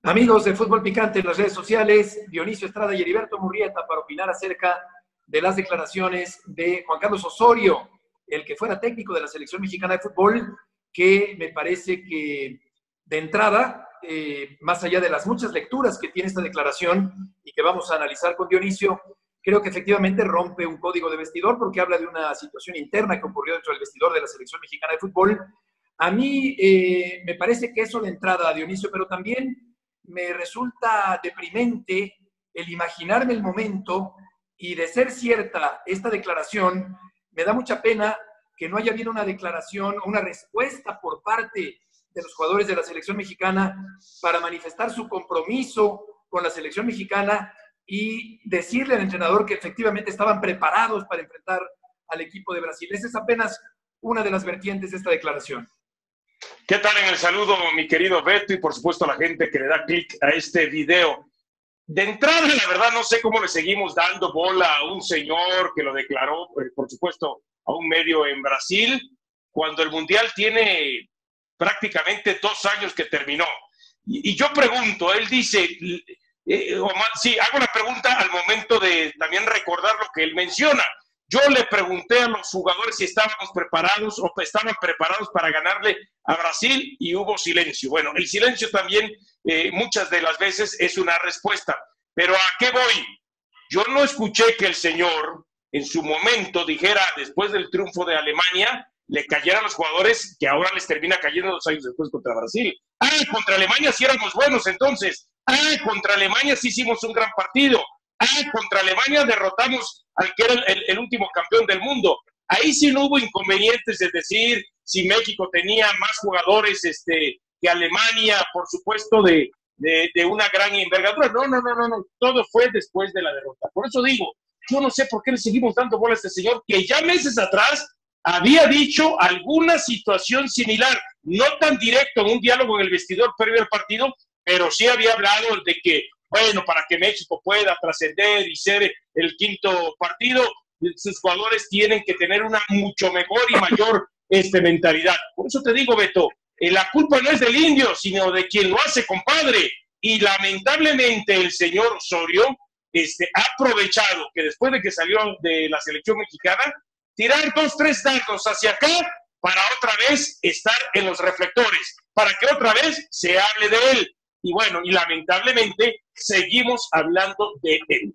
Amigos de Fútbol Picante en las redes sociales, Dionisio Estrada y Heriberto Murrieta para opinar acerca de las declaraciones de Juan Carlos Osorio, el que fuera técnico de la Selección Mexicana de Fútbol, que me parece que de entrada, más allá de las muchas lecturas que tiene esta declaración y que vamos a analizar con Dionisio, creo que efectivamente rompe un código de vestidor porque habla de una situación interna que ocurrió dentro del vestidor de la Selección Mexicana de Fútbol. A mí me parece que eso de entrada, Dionisio, pero también me resulta deprimente el imaginarme el momento y de ser cierta esta declaración, me da mucha pena que no haya habido una declaración, una respuesta por parte de los jugadores de la selección mexicana para manifestar su compromiso con la selección mexicana y decirle al entrenador que efectivamente estaban preparados para enfrentar al equipo de Brasil. Esa es apenas una de las vertientes de esta declaración. ¿Qué tal en el saludo, mi querido Beto? Y por supuesto a la gente que le da clic a este video. De entrada, la verdad, no sé cómo le seguimos dando bola a un señor que lo declaró, por supuesto, a un medio en Brasil, cuando el Mundial tiene prácticamente 2 años que terminó. Y yo pregunto, él dice, sí, hago la pregunta al momento de también recordar lo que él menciona. Yo le pregunté a los jugadores si estábamos preparados o estaban preparados para ganarle a Brasil y hubo silencio. Bueno, el silencio también muchas de las veces es una respuesta. Pero ¿a qué voy? Yo no escuché que el señor en su momento dijera, después del triunfo de Alemania, le cayeran a los jugadores que ahora les termina cayendo 2 años después contra Brasil. Contra Alemania sí éramos buenos entonces. Contra Alemania sí hicimos un gran partido. Contra Alemania derrotamos al que era el último campeón del mundo. Ahí sí no hubo inconvenientes, es decir, si México tenía más jugadores que Alemania, por supuesto, de una gran envergadura. No. Todo fue después de la derrota. Por eso digo, yo no sé por qué le seguimos dando bola a este señor que ya meses atrás había dicho alguna situación similar, no tan directo en un diálogo en el vestidor previo al partido, pero sí había hablado de que, bueno, para que México pueda trascender y ser el 5º partido, sus jugadores tienen que tener una mucho mejor y mayor mentalidad. Por eso te digo, Beto, la culpa no es del indio, sino de quien lo hace, compadre. Y lamentablemente el señor Osorio ha aprovechado que después de que salió de la selección mexicana, tirar 2, 3 dardos hacia acá para otra vez estar en los reflectores, para que otra vez se hable de él. Y bueno, y lamentablemente seguimos hablando de él.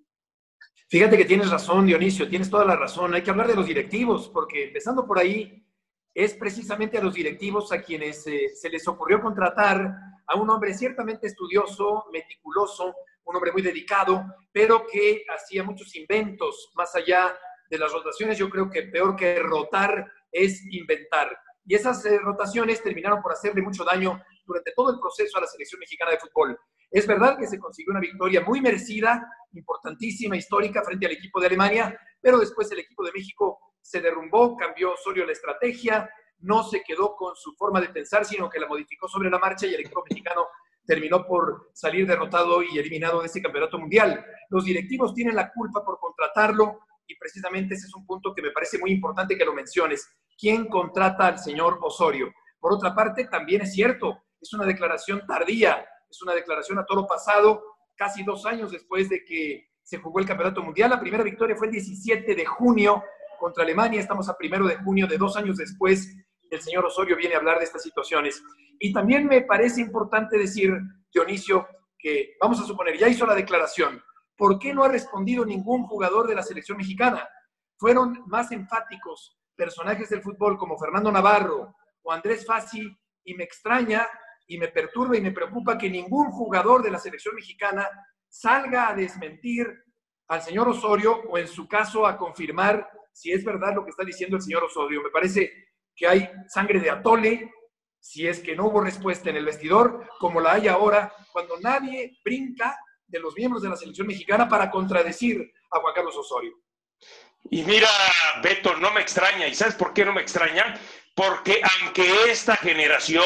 Fíjate que tienes razón, Dionisio, tienes toda la razón. Hay que hablar de los directivos, porque empezando por ahí, es precisamente a los directivos a quienes se les ocurrió contratar a un hombre ciertamente estudioso, meticuloso, un hombre muy dedicado, pero que hacía muchos inventos más allá de las rotaciones. Yo creo que peor que rotar es inventar. Y esas rotaciones terminaron por hacerle mucho daño durante todo el proceso a la selección mexicana de fútbol. Es verdad que se consiguió una victoria muy merecida, importantísima, histórica frente al equipo de Alemania, pero después el equipo de México se derrumbó, cambió Osorio la estrategia, no se quedó con su forma de pensar, sino que la modificó sobre la marcha y el equipo mexicano terminó por salir derrotado y eliminado de este campeonato mundial. Los directivos tienen la culpa por contratarlo y precisamente ese es un punto que me parece muy importante que lo menciones. ¿Quién contrata al señor Osorio? Por otra parte, también es cierto, es una declaración tardía, es una declaración a toro pasado, casi 2 años después de que se jugó el campeonato mundial. La primera victoria fue el 17 de junio contra Alemania, estamos a 1 de junio de 2 años después. El señor Osorio viene a hablar de estas situaciones. Y también me parece importante decir, Dionisio, que vamos a suponer, ya hizo la declaración, ¿por qué no ha respondido ningún jugador de la selección mexicana? Fueron más enfáticos personajes del fútbol como Fernando Navarro o Andrés Fassi, y me extraña y me perturba y me preocupa que ningún jugador de la selección mexicana salga a desmentir al señor Osorio o en su caso a confirmar si es verdad lo que está diciendo el señor Osorio. Me parece que hay sangre de atole si es que no hubo respuesta en el vestidor, como la hay ahora, cuando nadie brinca de los miembros de la selección mexicana para contradecir a Juan Carlos Osorio. Y mira, Beto, no me extraña. ¿Y sabes por qué no me extraña? Porque aunque esta generación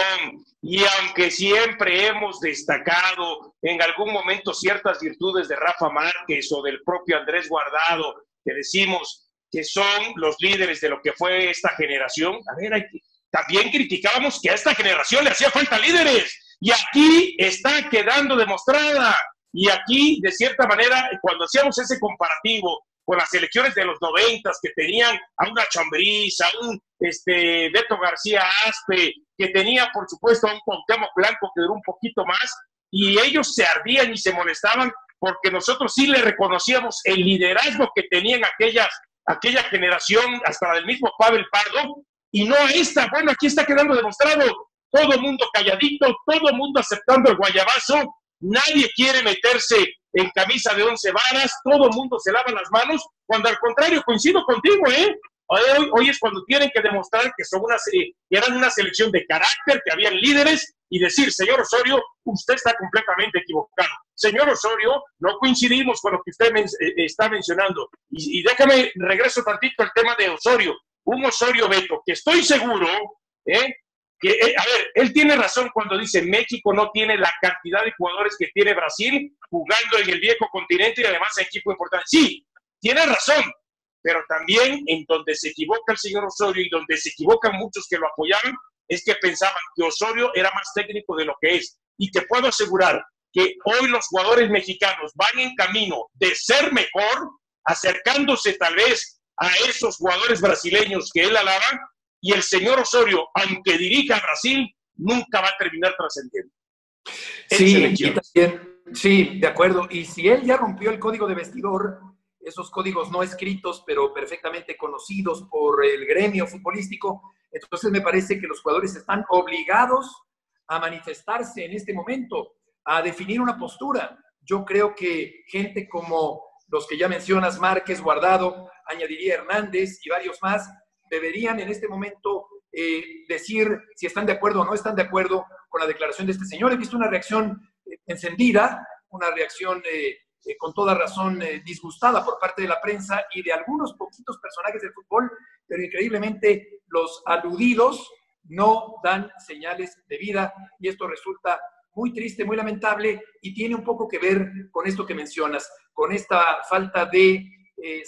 y aunque siempre hemos destacado en algún momento ciertas virtudes de Rafa Márquez o del propio Andrés Guardado, que decimos que son los líderes de lo que fue esta generación, a ver, también criticábamos que a esta generación le hacía falta líderes. Y aquí está quedando demostrada. Y aquí, de cierta manera, cuando hacíamos ese comparativo con las elecciones de los 90 que tenían a una Chambriz, a un Beto García Aspe, que tenía, por supuesto, a un Cuauhtémoc Blanco que duró un poquito más, y ellos se ardían y se molestaban porque nosotros sí le reconocíamos el liderazgo que tenían aquella generación, hasta la del mismo Pavel Pardo, y no esta. Bueno, aquí está quedando demostrado, todo mundo calladito, todo mundo aceptando el guayabazo, nadie quiere meterse en camisa de 11 varas, todo mundo se lava las manos, cuando al contrario, coincido contigo, Hoy es cuando tienen que demostrar que eran una selección de carácter, que habían líderes, y decir, señor Osorio, usted está completamente equivocado. Señor Osorio, no coincidimos con lo que usted está mencionando. Y déjame, regreso tantito al tema de Osorio. Un Osorio, Beto, que estoy seguro, a ver, él tiene razón cuando dice México no tiene la cantidad de jugadores que tiene Brasil jugando en el viejo continente y además en equipo importante. Sí, tiene razón, pero también en donde se equivoca el señor Osorio y donde se equivocan muchos que lo apoyaban, es que pensaban que Osorio era más técnico de lo que es. Y te puedo asegurar que hoy los jugadores mexicanos van en camino de ser mejor, acercándose tal vez a esos jugadores brasileños que él alaba, y el señor Osorio, aunque dirija a Brasil, nunca va a terminar trascendiendo. Sí, de acuerdo. Y si él ya rompió el código de vestidor, esos códigos no escritos, pero perfectamente conocidos por el gremio futbolístico, entonces me parece que los jugadores están obligados a manifestarse en este momento, a definir una postura. Yo creo que gente como los que ya mencionas, Márquez, Guardado, añadiría Hernández y varios más, deberían en este momento decir si están de acuerdo o no están de acuerdo con la declaración de este señor. He visto una reacción encendida, una reacción con toda razón disgustada por parte de la prensa y de algunos poquitos personajes del fútbol, pero increíblemente los aludidos no dan señales de vida, y esto resulta muy triste, muy lamentable, y tiene un poco que ver con esto que mencionas, con esta falta de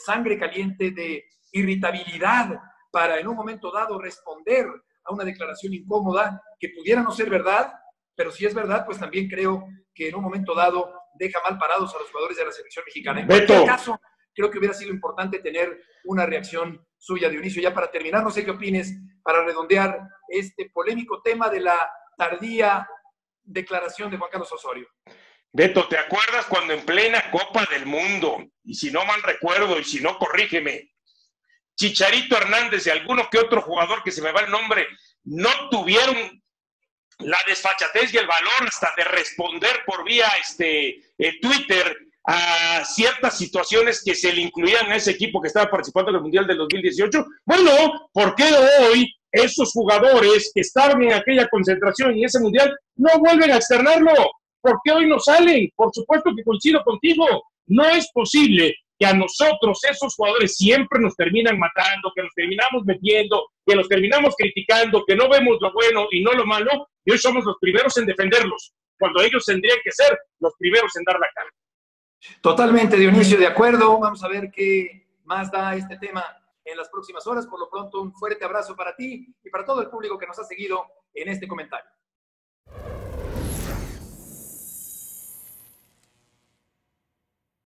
sangre caliente, de irritabilidad para en un momento dado responder a una declaración incómoda que pudiera no ser verdad, pero si es verdad, pues también creo que en un momento dado deja mal parados a los jugadores de la selección mexicana. En cualquier caso, creo que hubiera sido importante tener una reacción suya, Dionisio. Ya para terminar, no sé qué opines, para redondear este polémico tema de la tardía declaración de Juan Carlos Osorio. Beto, ¿te acuerdas cuando en plena Copa del Mundo, y si no mal recuerdo, y si no, corrígeme, Chicharito Hernández y alguno que otro jugador que se me va el nombre, no tuvieron la desfachatez y el valor hasta de responder por vía Twitter a ciertas situaciones que se le incluían a ese equipo que estaba participando en el Mundial del 2018? Bueno, ¿por qué hoy esos jugadores que estaban en aquella concentración y ese Mundial no vuelven a externarlo? ¿Por qué hoy no salen? Por supuesto que coincido contigo. No es posible que a nosotros esos jugadores siempre nos terminan matando, que nos terminamos metiendo, que los terminamos criticando, que no vemos lo bueno y no lo malo, y hoy somos los primeros en defenderlos, cuando ellos tendrían que ser los primeros en dar la cara. Totalmente, Dionisio, de acuerdo. Vamos a ver qué más da este tema en las próximas horas. Por lo pronto, un fuerte abrazo para ti y para todo el público que nos ha seguido en este comentario.